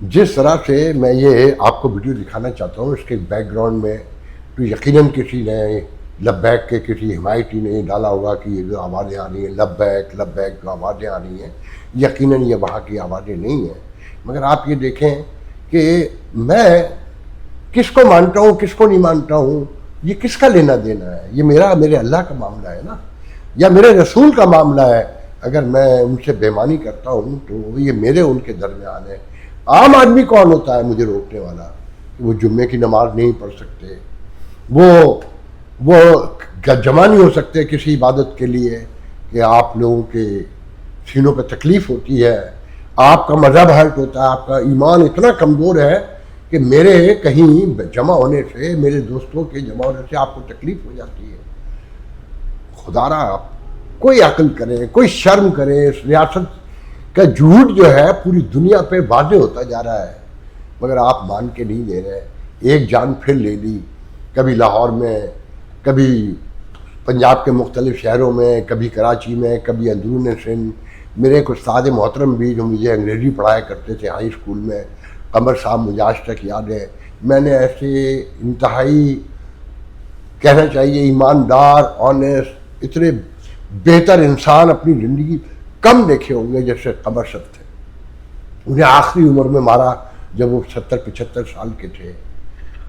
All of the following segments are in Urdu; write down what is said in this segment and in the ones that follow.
جس طرح سے میں یہ آپ کو ویڈیو دکھانا چاہتا ہوں، اس کے بیک گراؤنڈ میں تو یقیناً کسی نے لبیک کے کسی حمایتی نے ڈالا ہوگا کہ یہ جو آوازیں آ رہی ہیں لبیک لبیک جو آوازیں آ رہی ہیں یقیناً یہ وہاں کی آوازیں نہیں ہیں. مگر آپ یہ دیکھیں کہ میں کس کو مانتا ہوں کس کو نہیں مانتا ہوں، یہ کس کا لینا دینا ہے؟ یہ میرے اللہ کا معاملہ ہے نا، یا میرے رسول کا معاملہ ہے. اگر میں ان سے بےمانی کرتا ہوں تو یہ میرے ان کے درمیان ہے. عام آدمی کون ہوتا ہے مجھے روکنے والا کہ وہ جمعے کی نماز نہیں پڑھ سکتے، وہ جمع نہیں ہو سکتے کسی عبادت کے لیے، کہ آپ لوگوں کے سینوں پہ تکلیف ہوتی ہے، آپ کا مذہب ہرٹ ہوتا ہے، آپ کا ایمان اتنا کمزور ہے کہ میرے کہیں جمع ہونے سے، میرے دوستوں کے جمع ہونے سے آپ کو تکلیف ہو جاتی ہے. خدا را آپ کوئی عقل کرے، کوئی شرم کرے. اس ریاست کا جھوٹ جو ہے پوری دنیا پہ واضح ہوتا جا رہا ہے، مگر آپ مان کے نہیں دے رہے. ایک جان پھر لے لی، کبھی لاہور میں، کبھی پنجاب کے مختلف شہروں میں، کبھی کراچی میں، کبھی اندرون سندھ. میرے ایک استاد محترم بھی جو مجھے انگریزی پڑھایا کرتے تھے ہائی اسکول میں، قمر صاحب، مجھے آج تک یاد ہے. میں نے ایسے انتہائی کہنا چاہیے ایماندار، آنیسٹ، اتنے بہتر انسان اپنی زندگی کم دیکھے ہوں گے جیسے قمر صاحب تھے. انہیں آخری عمر میں مارا جب وہ 70-75 سال کے تھے،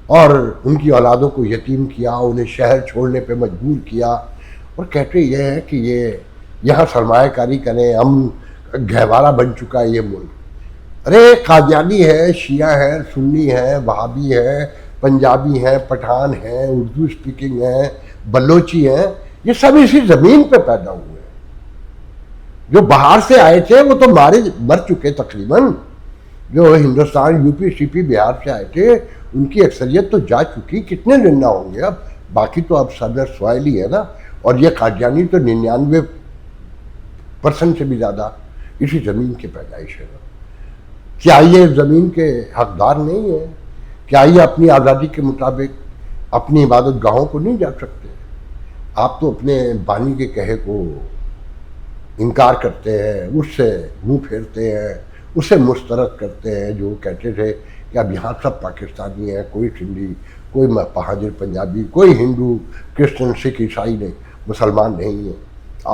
اور ان کی اولادوں کو یتیم کیا، انہیں شہر چھوڑنے پہ مجبور کیا، اور کہتے یہ ہے کہ یہ یہاں سرمایہ کاری کریں، ہم گہوارہ بن چکا ہے یہ ملک. ارے قادیانی ہے، شیعہ ہے، سنی ہے، وہابی ہے، پنجابی ہیں، پٹھان ہیں، اردو اسپیکنگ ہیں، بلوچی ہیں، یہ سب اسی زمین پہ پیدا ہوئے ہیں. جو باہر سے آئے تھے وہ تو مر چکے تقریباً. جو ہندوستان، یو پی، سی پی، بہار سے آئے تھے ان کی اکثریت تو جا چکی. کتنے زندہ ہوں گے اب؟ باقی تو اب سب سوائل ہی ہے نا. اور یہ قادیانی تو 99% سے بھی زیادہ اسی زمین کی پیدائش ہے. کیا یہ زمین کے حقدار نہیں ہیں؟ کیا یہ اپنی آزادی کے مطابق اپنی عبادت گاہوں کو نہیں جا سکتے؟ آپ تو اپنے بانی کے کہے کو انکار کرتے ہیں، اس سے منہ پھیرتے ہیں، اسے مسترد کرتے ہیں. جو کہتے تھے کہ اب یہاں سب پاکستانی ہیں، کوئی سندھی، کوئی مہاجر پنجابی، کوئی ہندو، کرسچن، سکھ، عیسائی نہیں، مسلمان نہیں ہے.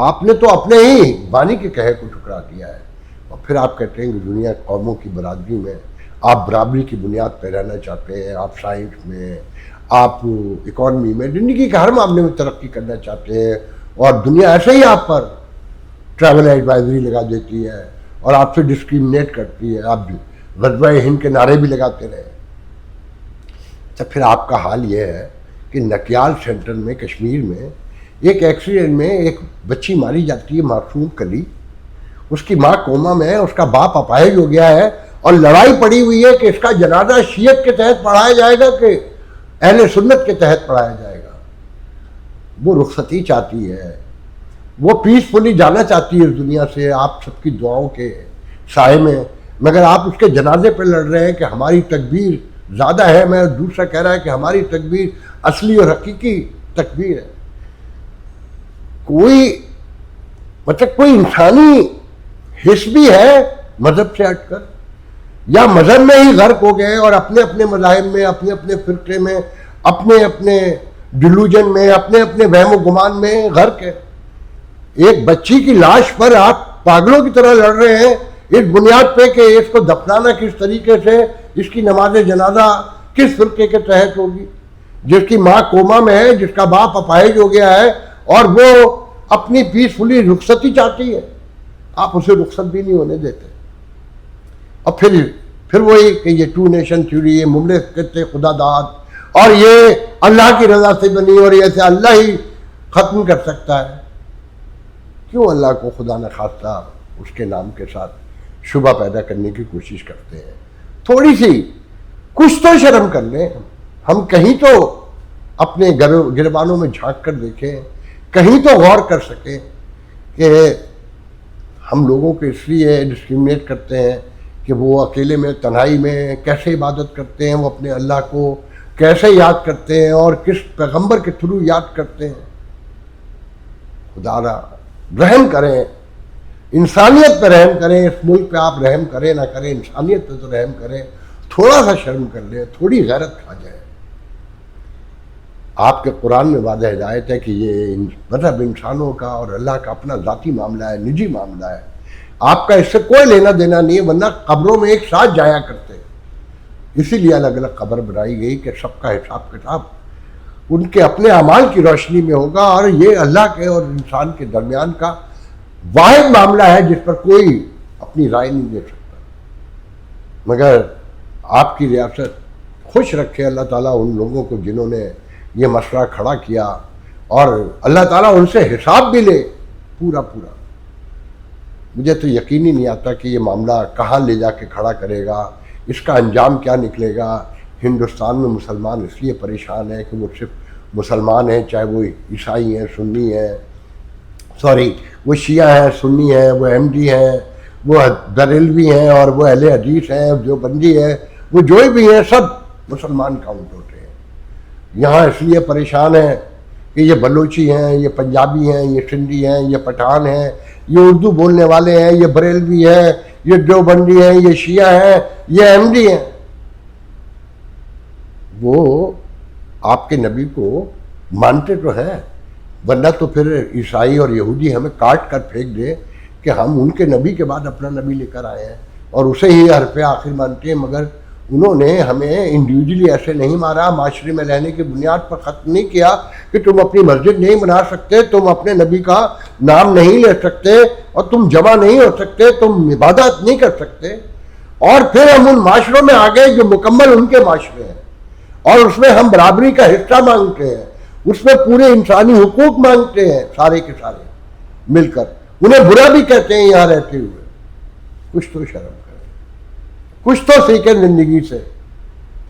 آپ نے تو اپنے ہی بانی کے کہے کو ٹھکرا دیا ہے. اور پھر آپ کہتے ہیں کہ دنیا قوموں کی برادری میں آپ برابری کی بنیاد پہ رہنا چاہتے ہیں، آپ سائنس میں، آپ اکانومی میں، زندگی کے ہر معاملے میں ترقی کرنا چاہتے ہیں، اور دنیا ایسے ہی آپ پر ٹریول ایڈوائزری لگا دیتی ہے اور آپ سے ڈسکریمنیٹ کرتی ہے. آپ غزوہ ہند کے نعرے بھی لگاتے رہے. تو پھر آپ کا حال یہ ہے کہ نکیال سینٹر میں کشمیر میں ایک ایکسیڈنٹ میں ایک بچی ماری جاتی ہے، معصوم کلی. اس کی ماں کوما میں ہے، اس کا باپ اپاہج ہو گیا ہے، اور لڑائی پڑی ہوئی ہے کہ اس کا جنازہ شیعت کے تحت پڑھایا جائے گا کہ اہل سنت کے تحت پڑھایا جائے گا. وہ رخصتی چاہتی ہے، وہ پیسفلی جانا چاہتی ہے اس دنیا سے آپ سب کی دعاؤں کے سائے میں. مگر آپ اس کے جنازے پہ لڑ رہے ہیں کہ ہماری تکبیر زیادہ ہے. میں دوسرا کہہ رہا ہے کہ ہماری تکبیر اصلی اور حقیقی تکبیر ہے. کوئی انسانی حص بھی ہے مذہب سے ہٹ کر، یا مذہب میں ہی غرق ہو گئے اور اپنے اپنے مذاہب میں، اپنے اپنے فرقے میں، اپنے اپنے ڈیلوژن میں، اپنے اپنے وہم و گمان میں غرق ہے. ایک بچی کی لاش پر آپ پاگلوں کی طرح لڑ رہے ہیں اس بنیاد پہ کہ اس کو دفنانا کس طریقے سے، اس کی نماز جنازہ کس فرقے کے تحت ہوگی. جس کی ماں کوما میں ہے، جس کا باپ اپاہج ہو گیا ہے، اور وہ اپنی پیسفلی رخصتی چاہتی ہے، آپ اسے رخصت بھی نہیں ہونے دیتے. اور پھر وہی کہ یہ 2 نیشن تھیوری، یہ مملکت خدا داد، اور یہ اللہ کی رضا سے بنی، اور یہ ایسے اللہ ہی ختم کر سکتا ہے. کیوں اللہ کو خدا نخواستہ اس کے نام کے ساتھ شبہ پیدا کرنے کی کوشش کرتے ہیں؟ تھوڑی سی کچھ تو شرم کر لیں. ہم کہیں تو اپنے گربانوں میں جھانک کر دیکھیں، کہیں تو غور کر سکیں کہ ہم لوگوں کو اس لیے ڈسکریمنیٹ کرتے ہیں کہ وہ اکیلے میں، تنہائی میں کیسے عبادت کرتے ہیں، وہ اپنے اللہ کو کیسے یاد کرتے ہیں، اور کس پیغمبر کے تھرو یاد کرتے ہیں. خدا را رحم کریں انسانیت پہ رحم کریں. اس ملک پہ آپ رحم کریں نہ کریں, انسانیت پہ تو رحم کریں. تھوڑا سا شرم کر لیں, تھوڑی غیرت کھا جائے. آپ کے قرآن میں واضح ہدایت ہے کہ یہ مطلب انسانوں کا اور اللہ کا اپنا ذاتی معاملہ ہے, نجی معاملہ ہے. آپ کا اس سے کوئی لینا دینا نہیں ہے, ورنہ قبروں میں ایک ساتھ جایا کرتے. اسی لیے الگ الگ قبر بنائی گئی کہ سب کا حساب کتاب ان کے اپنے اعمال کی روشنی میں ہوگا, اور یہ اللہ کے اور انسان کے درمیان کا واحد معاملہ ہے جس پر کوئی اپنی رائے نہیں دے سکتا. مگر آپ کی ریاست خوش رکھے اللہ تعالیٰ ان لوگوں کو جنہوں نے یہ مسئلہ کھڑا کیا, اور اللہ تعالیٰ ان سے حساب بھی لے پورا پورا. مجھے تو یقین ہی نہیں آتا کہ یہ معاملہ کہاں لے جا کے کھڑا کرے گا, اس کا انجام کیا نکلے گا. ہندوستان میں مسلمان اس لیے پریشان ہیں کہ وہ صرف مسلمان ہیں, چاہے وہ عیسائی ہیں, سنی ہیں, وہ شیعہ ہیں, سنی ہیں, وہ احمدی ہیں, وہ بریلوی ہیں, اور وہ اہل حدیث ہیں, جو بندی ہیں, وہ جو بھی ہیں, سب مسلمان کاؤنٹ ہوتے ہیں. یہاں اس لیے پریشان ہیں کہ یہ بلوچی ہیں, یہ پنجابی ہیں, یہ سندھی ہیں, یہ پٹھان ہیں, یہ اردو بولنے والے ہیں, یہ بریلوی ہیں, یہ دیوبندی ہیں, یہ شیعہ ہیں, یہ احمدی ہیں. وہ آپ کے نبی کو مانتے تو ہیں, ورنہ تو پھر عیسائی اور یہودی ہمیں کاٹ کر پھینک دے کہ ہم ان کے نبی کے بعد اپنا نبی لے کر آئے ہیں اور اسے ہی حرف آخر مانتے ہیں. مگر انہوں نے ہمیں انڈیویجلی ایسے نہیں مارا, معاشرے میں رہنے کی بنیاد پر ختم نہیں کیا کہ تم اپنی مسجد نہیں بنا سکتے, تم اپنے نبی کا نام نہیں لے سکتے, اور تم جمع نہیں ہو سکتے, تم عبادت نہیں کر سکتے. اور پھر ہم ان معاشروں میں آ گئے جو مکمل ان کے معاشرے ہیں, اور اس میں ہم برابری کا حصہ مانگتے ہیں, اس میں پورے انسانی حقوق مانگتے ہیں, سارے کے سارے مل کر. انہیں برا بھی کہتے ہیں یہاں رہتے ہوئے. کچھ تو شرم کریں, کچھ تو سیکھیں زندگی سے.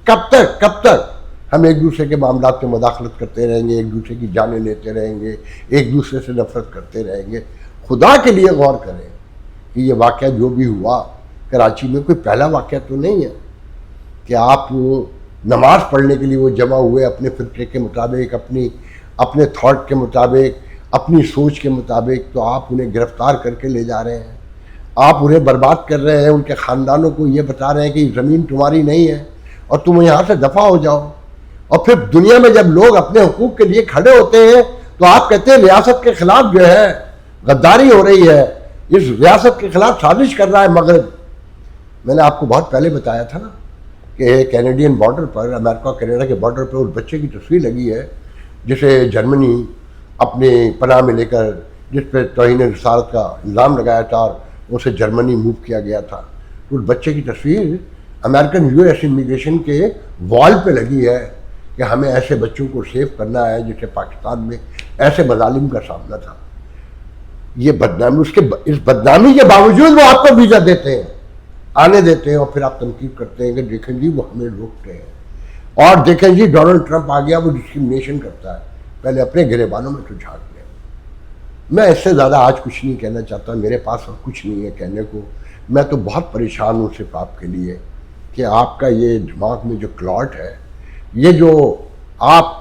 کب تک ہم ایک دوسرے کے معاملات میں مداخلت کرتے رہیں گے, ایک دوسرے کی جانیں لیتے رہیں گے, ایک دوسرے سے نفرت کرتے رہیں گے. خدا کے لیے غور کریں کہ یہ واقعہ جو بھی ہوا کراچی میں کوئی پہلا واقعہ تو نہیں ہے کہ آپ نماز پڑھنے کے لیے وہ جمع ہوئے اپنے فرقے کے مطابق, اپنے تھاٹ کے مطابق, اپنی سوچ کے مطابق, تو آپ انہیں گرفتار کر کے لے جا رہے ہیں, آپ انہیں برباد کر رہے ہیں, ان کے خاندانوں کو یہ بتا رہے ہیں کہ یہ زمین تمہاری نہیں ہے اور تم یہاں سے دفع ہو جاؤ. اور پھر دنیا میں جب لوگ اپنے حقوق کے لیے کھڑے ہوتے ہیں تو آپ کہتے ہیں ریاست کے خلاف جو ہے غداری ہو رہی ہے, اس ریاست کے خلاف سازش کر رہا ہے مغرب. میں نے آپ کو بہت پہلے بتایا تھا نا کہ کینیڈین بارڈر پر, امریکہ کینیڈا کے بارڈر پر اس بچے کی تصویر لگی ہے جسے جرمنی اپنے پناہ میں لے کر, جس پہ توہین رسالت کا الزام لگایا تھا اور اسے جرمنی موو کیا گیا تھا. تو اس بچے کی تصویر امریکن یو ایس امیگریشن کے وال پہ لگی ہے کہ ہمیں ایسے بچوں کو سیو کرنا ہے جسے پاکستان میں ایسے مظالم کا سامنا تھا. یہ بدنامی, اس بدنامی کے باوجود وہ آپ کو ویزا دیتے ہیں, آنے دیتے ہیں, اور پھر آپ تنقید کرتے ہیں کہ دیکھیں جی وہ ہمیں روکتے ہیں, اور دیکھیں جی ڈونلڈ ٹرمپ آ گیا, وہ ڈسکریمنیشن کرتا ہے. پہلے اپنے گریبانوں میں تو جھانک لیں. میں اس سے زیادہ آج کچھ نہیں کہنا چاہتا, میرے پاس اور کچھ نہیں ہے کہنے کو. میں تو بہت پریشان ہوں صرف آپ کے لیے کہ آپ کا یہ دماغ میں جو کلاٹ ہے, یہ جو آپ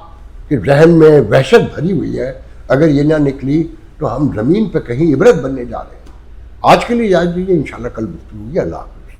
کے ذہن میں وحشت بھری ہوئی ہے, اگر یہ نہ نکلی تو ہم زمین پہ کہیں عبرت بننے جا رہے ہیں. آج کے لیے اجازت دیجیے, انشاءاللہ کل گفتگو ہوگی. اللہ حافظ.